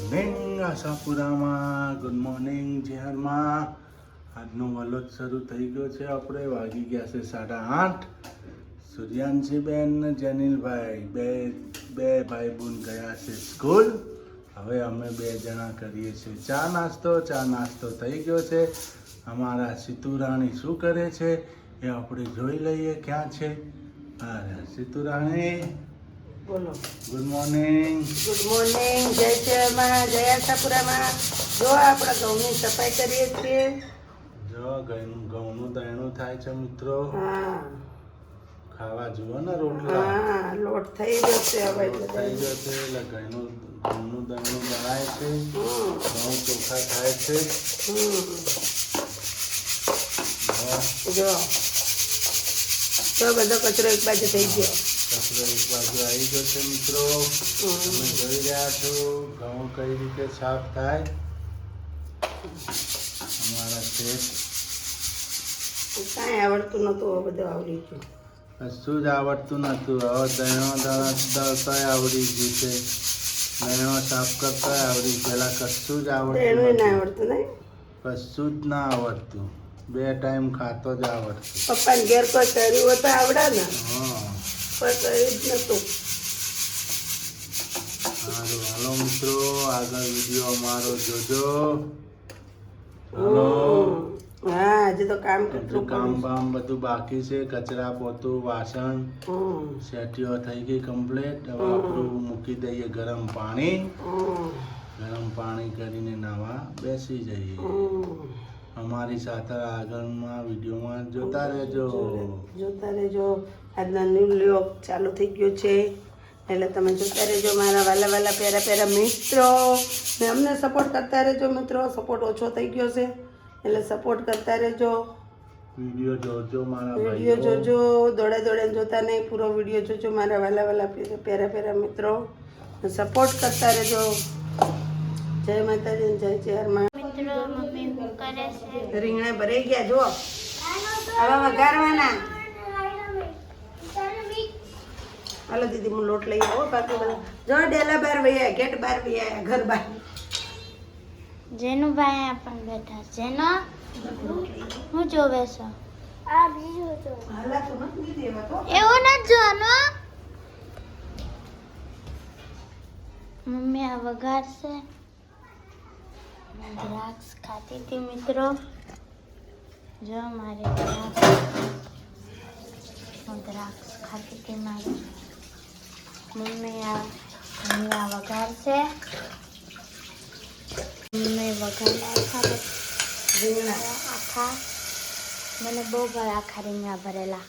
Morning આશાપુરામાં, good morning જહેરમાં. આજનો વલોદ શરૂ થઈ ગયો છે. આપણે વાગી ગયા છે 8:30. સૂર્યાંશીબેન ને જનીલભાઈ બે ભાઈ બહેન ગયા છે સ્કૂલ. હવે અમે 2 જણા કરીએ છીએ ચા નાસ્તો થઈ ગયો છે. અમારા સીતુરાણી શું કરે છે એ આપણે જોઈ લઈએ. ક્યાં છે સીતુરાણી? બોલો. Good morning. Good morning. જય શહેરમાં, જય આશાપુરામાં. જો આપણે ઘઉંની સફાઈ કરીએ છીએ. જો ઘઉંનું દયણું થાય છે મિત્રો. હા ખાવા જુઓ ને રોટલા. હા, લોટ થઈ ગયો છે હવે. લોટ થઈ ગયો છે એટલે ઘઉંનું દયણું બનાય છે. ઘઉં ચોખા થાય છે. જો બધો કચરો એક બાજુ થઈ ગયો. કચરો એક બાજુ આવી ગયો છે મિત્રો. તમે જોઈ રહ્યા છો ઘઉં કઈ રીતે સાફ થાય. અમારા શેઠ કાંઈ આવડતું નહોતું, હવે બધું આવડી ગયું. કશું જ આવડતું નતું. હવે દયણો દળતાય આવડી ગયું છે. દયણો સાફ કરતાય આવડી. પેલા કશું જ આવડતું એનું ના નતું. આવડતું નહીં. કશું જ ના આવડતું. 2 ટાઈમ ખાતો જ આવડતું. પપ્પાને ઘેર કોઈ કર્યું હોય તો આવડે ને, હા કોઈ કર્યું જ નતું. સારું, હાલો મિત્રો, આગળ વિડીયો અમારો જોજો. હાલો. હા, હજી તો કામ બધું કેટલું કામ બામ બધું બાકી છે. કચરા પોતું વાસણ સેટીઓ થઈ ગઈ કમ્પ્લીટ. હવે આપણું મૂકી દઈએ ગરમ પાણી. ગરમ પાણી કરીને નાવા બેસી જઈએ. અમારી સાથે આગળના વિડીયોમાં જોતા રહેજો. આજનો ન્યૂ વ્લોગ ચાલુ થઈ ગયો છે એટલે તમે જોતા રહેજો મારા વાલા પ્યારા મિત્રો. ને અમને સપોર્ટ કરતા રહેજો મિત્રો. સપોર્ટ ઓછો થઈ ગયો છે એટલે સપોર્ટ કરતા રહેજો. વિડીયો જોજો મારા વિડીયો ભાઈઓ. જોજો, દોડે જોતા નહીં, પૂરો વિડીયો જોજો મારા વાલા પ્યારા મિત્રો. સપોર્ટ કરતા રહેજો. જય માતાજી, જય ચેરમાં. રીંગણા ભરાઈ ગયા. જો હવે વઘારવાના. હાલો દીદી, હું લોટ લઈ આવો. બાકી બધા જો ડેલા બાર વૈયા, ગેટ બાર વૈયા, ઘર બાર. જેનુભાઈ અહીંયા પણ બેઠા છે. જેનો હું જોવે છો? હાલાતું નથી દીદી એમાં તો. એવું નથી જોવાનું. મમ્મી આ વઘારશે. દ્રાક્ષ ખાતી હતી મિત્રો. જો મારી દ્રાક્ષ ખાતી હતી મારી મમ્મી. આ વઘારશે. મમ્મી વઘાર રીંગણા આખા. મને બહુ ભાવે આખા રીંગણા ભરેલા.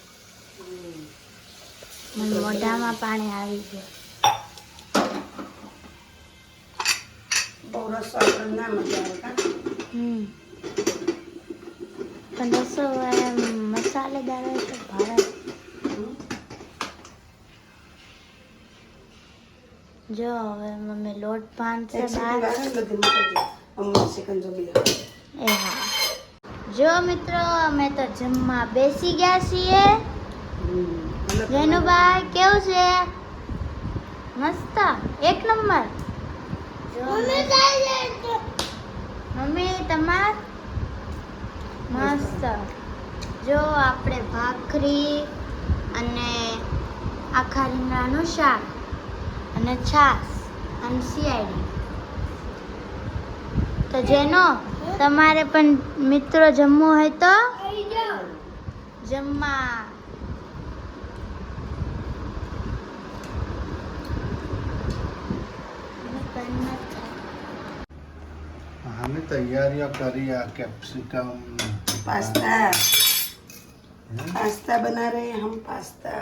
મને મોઢામાં પાણી આવી ગયું. બહુ રસો આપણને ના મજા આવે કા. પણ રસો એમ મસાલેદાર હોય તો ભાવે. જો હવે મમ્મી લોટ બાંધશે બહાર. એ હા. જો મિત્રો, અમે તો જમવા બેસી ગયા છીએ. જેનુભાઈ કેવું છે? મસ્ત, 1 નંબર. મમ્મી તમાર મસ્ત. જો આપણે ભાખરી અને આખા રીંગણાનું શાક અને છાશ અને શિયાળી. તો જેનો તમારે પણ મિત્રો જમવું હોય તો જમવા. हमने तैयारियां करी है. कैप्सिकम पास्ता बना रहे हैं हम. पास्ता,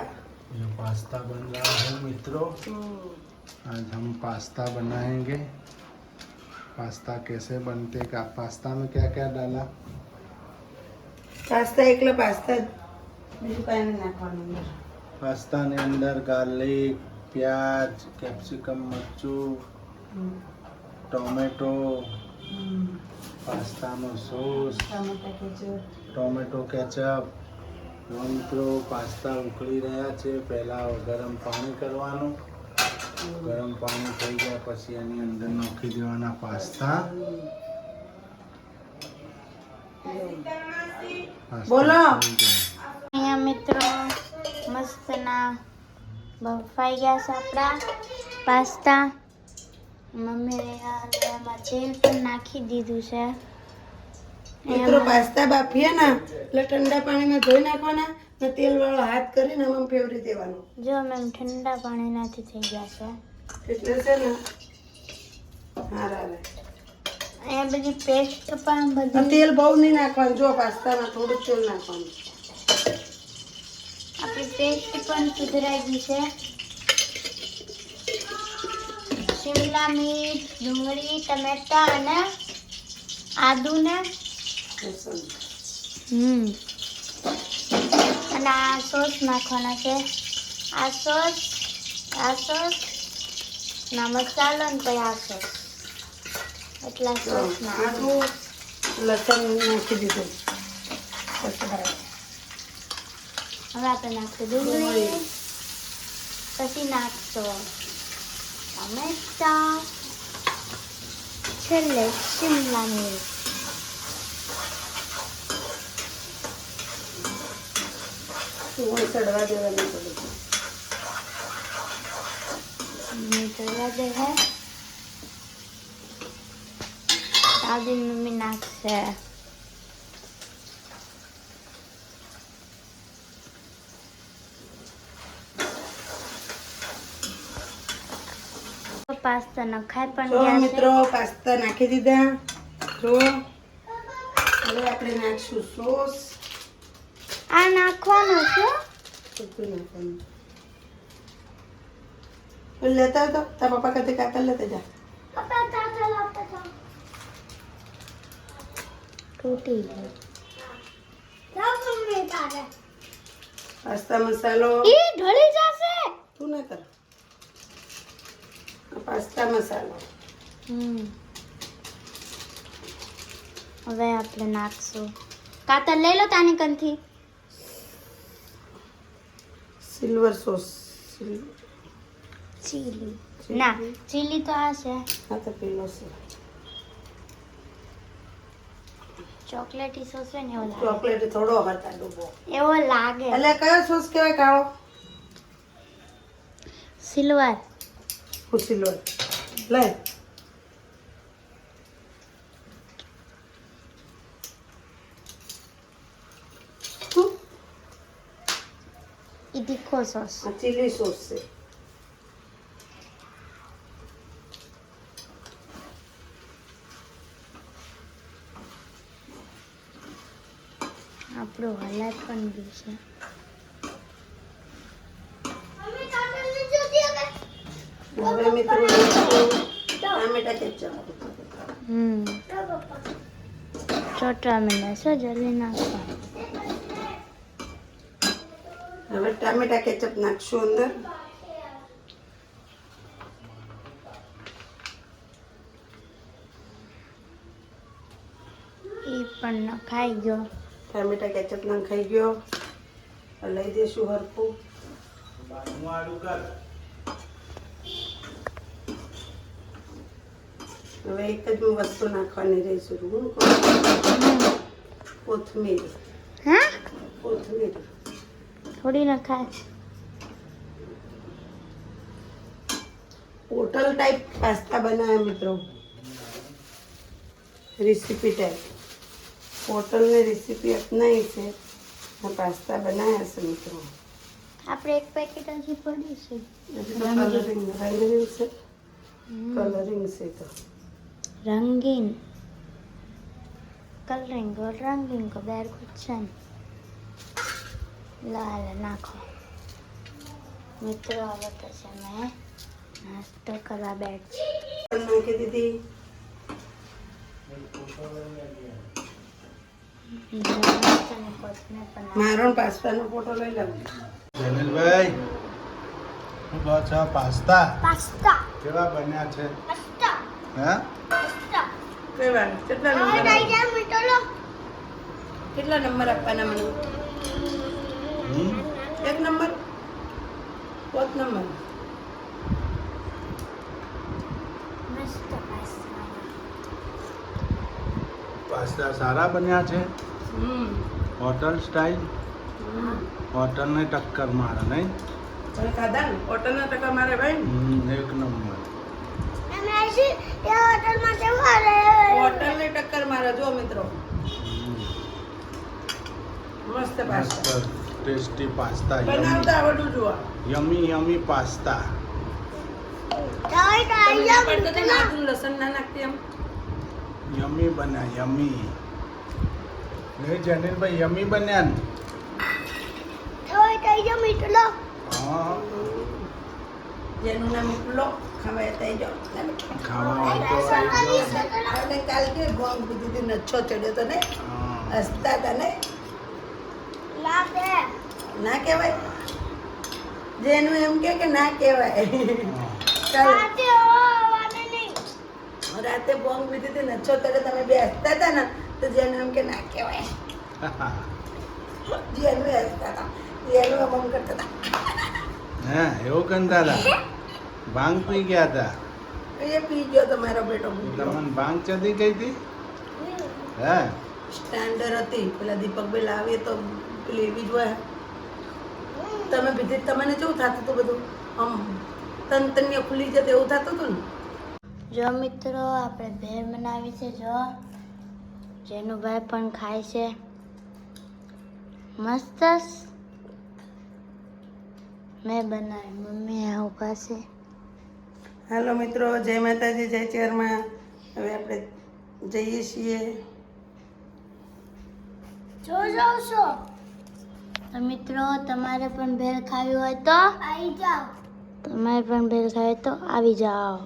ये पास्ता बन रहा है मित्रों. आज हम पास्ता बनाएंगे. पास्ता कैसे बनते का? पास्ता में क्या क्या डाला? पास्ता एकला पास्ता બીજું કાંઈ નહીં નાખવાનું. पास्ता ने अंदर गार्लिक, प्याज, कैप्सिकम, मरचू, टोमेटो, पास्ता में सॉस, ટમેટા કેચપ. Tomato ketchup. મિત્રો પાસ્તા ઉકળી રહ્યા છે. પહેલા ગરમ પાણી કરવાનું. ગરમ પાણી થઈ ગયા પછી એની અંદર નાખી દેવાના પાસ્તા. બોલો. અહીંયા મિત્રો મસ્તના બફાઈ ગયા છે આપણા પાસ્તા. મમ્મીએ એમાં તેલ પણ નાખી દીધું છે. મિત્રો પાસ્તા બાફીએ ને એટલે ઠંડા પાણીમાં ધોઈ નાખવાના ને તેલ વાળો હાથ કરીને આમ ફેવરી દેવાનો. જો મેમ ઠંડા પાણીનાથી થઈ ગયા છે. એટલે છે ને હારા રહે. અહીંયા બધી પેસ્ટ પણ પણ બધી તેલ બહુ નહીં નાખવાનું. જો પાસ્તામાં થોડું તેલ નાખવાનું. આપણી પેસ્ટ પણ સુધરાઈ ગઈ છે. શિમલા મિર્ચ, ડુંગળી, ટમેટા અને આદુને અને આ સોસ નાખવાના છે. આ સોસ ના મસાલો ને પછી આ સોસ એટલા સોસ આટલું લસણ નાખી દીધું. હવે આપણે નાખશું ડુંગળી, પછી નાખશો ટમેટા, છેલ્લે શિમલા મિર્ચ. ચડવા દેવાનું થોડું. ચડવા દે હે દાદી મમ્મી નાખશે. પાસ્તા નખાય પણ જો ગયા છે. મિત્રો પાસ્તા નાખી દીધા. જો હવે આપણે નાખશું સોસ. આ નાખવાનું છે. બધું નાખવાનું. લેતા હતો તારા પપ્પા કદી કાકા લેતા જા. તૂટી ગયું. પાસ્તા મસાલો ઈ ઢળી જશે. તું ના કર. આ પાસ્તા મસાલો હવે આપણે નાખશું. કાતર લઈ લો તાની કંથી. Silver sauce. ચીલી ના ચીલી તો આ છે. હા તો પેલો છે ચોકલેટી સોસ હોય ને એવો લાગે. ચોકલેટ થોડો હતા ડૂબો. એવો લાગે. એટલે કયો સોસ કહેવાય કાળો? સિલ્વર. હું સિલ્વર લે. ઈ તીખો સોસ. આ ચીલી સોસ છે. આપણું હલાદ પણ ગયું છે. હવે મિત્રો ટામેટા કેચપ. ચોટવા માંડ્યા છે. જલ્દી નાખો. હવે ટામેટા કેચપ નાખશું અંદર. ઈ પણ નખાઈ ગયો. ટામેટા કેચપ નાખાઈ ગયો. લઈ દઈશું હરખું. હવે એક જ વસ્તુ નાખવાની રહીશું. હું કોથમીર. હા કોથમીર થોડી નખાય. હોટલ ટાઈપ પાસ્તા બનાવ્યા મિત્રો. રેસીપી ટાઈપ હોટલની રેસીપી અપનાવી છે. આ પાસ્તા બનાવ્યા છે મિત્રો. આપણે એક પેકેટ હજી પડી છે. કલરિંગ રંગીન છે. કલરિંગ છે તો रंगीन कलरिंग और रंगीन को बैर कुछ लाल नाखो मित्रों હવે પછી મેં નાસ્તો કરવા બેઠ નાખી દીધી. મારો પાસ્તાનો ફોટો લઈ લઉં. જમીલભાઈ શું કહો છો? પાસ્તા પાસ્તા કેવા બન્યા છે? પાસ્તા હા પાસ્તા કેવા? કેટલા હવે નંબર? લઈ જા મિત્રો કેટલા નંબર આપવાના મને? એક નંબર? 5 નંબર? પાસ્તા સારા બન્યા છે. હોટલ સ્ટાઇલ, હોટલને ટક્કર મારે નહીં. તમે ખાધા ને હોટલના ટકા મારે ભાઈ એક નંબર. હોટલને ટક્કર મારે જો મિત્રો. મસ્ત પાસ્તા મસ્ત ટેસ્ટી પાસ્તા. બનાવતા આવડવું જુઓ. યમી યમી પાસ્તા. લસણ ના નાખતી એમ યમી બન્યા યમી. નહીં જનીલભાઈ યમી બન્યા ને. હા જેનું નામ લો ખવાય થઈ જાઓ. ખાવા આવતો અને કાલ કે ભોંગ બીજી નચ્છો ચડ્યો તો ને હસતા હતા ને ના કહેવાય. જેનું એમ કે ના કહેવાય. રાતે ભોંગ બીજી હતી નચ્છો ચડ્યો તમે બે હસતા હતા ને તો જેનું એમ કે ના કહેવાય. જેનું હસતા હતા જેનું અમમ કરતા હતા. હા એવું કંતા હતા. ભાંગ પી ગયા હતા. એ પી ગયો તમારો બેટો. તમને ભાંગ ચડી ગઈ હતી. હે સ્ટેન્ડર હતી પેલા દીપકભાઈ લાવીએ તો લેવી જ હોય. તમે બીજી તમને કેવું થતું હતું બધું આમ તનતનિયા ખુલી જતો એવું થતું હતું ને. જો મિત્રો આપણે ભેળ બનાવી છે. જો જેનુભાઈ પણ ખાય છે. મસ્ત મેં બનાવી, મમ્મી આવું પાસે. હાલો મિત્રો, જય માતાજી, જય ચેરમાં. હવે આપણે જઈએ છીએ. તો મિત્રો તમારે પણ ભેળ ખાવી હોય તો આવી જાઓ. તમારે પણ ભેળ ખાવી હોય તો આવી જાઓ.